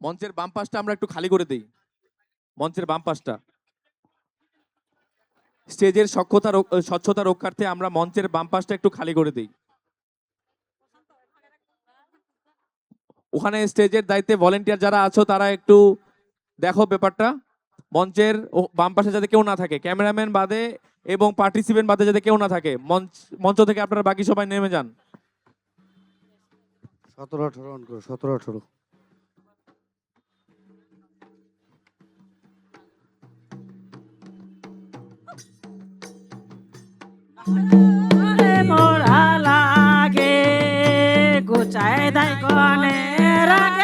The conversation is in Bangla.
মঞ্চের বাম পাশটা আমরা একটু খালি করে দেই। মঞ্চের বাম পাশটা স্টেজের স্বচ্ছতা রক্ষার্থে আমরা মঞ্চের বাম পাশটা একটু খালি করে দেই। ওখানে স্টেজের দায়িত্বে ভলেন্টিয়ার যারা আছো তারা একটু দেখো ব্যাপারটা। মঞ্চের বাম পাশে যাতে কেউ না থাকে, ক্যামেরাম্যান বাদে এবং পার্টিসিপেন্ট বাদে যাতে কেউ না থাকে। মঞ্চ থেকে আপনারা বাকি সবাই নেমে যান। 17-18 অন করো, 17-18। মোরা লাগে গুচায় দাই কনে রাগে